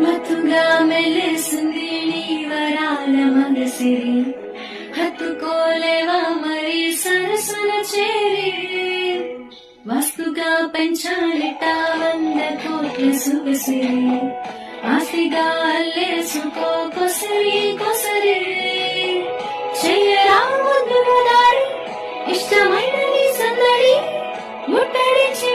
మతుగా మెలేసింది నీ వరాల మగసిరి, హత్తుకోలేవా మరి సరసన చేరి, వస్తుగా పెంచాలిట 100 కోట్ల సుగసిరి, ఆస్తిగా అల్లేసుకో కొసరి కొసరి, చెయ్యరా ముద్దుల దాడి ఇష్టమైన నీ సందడి, ముట్టడించి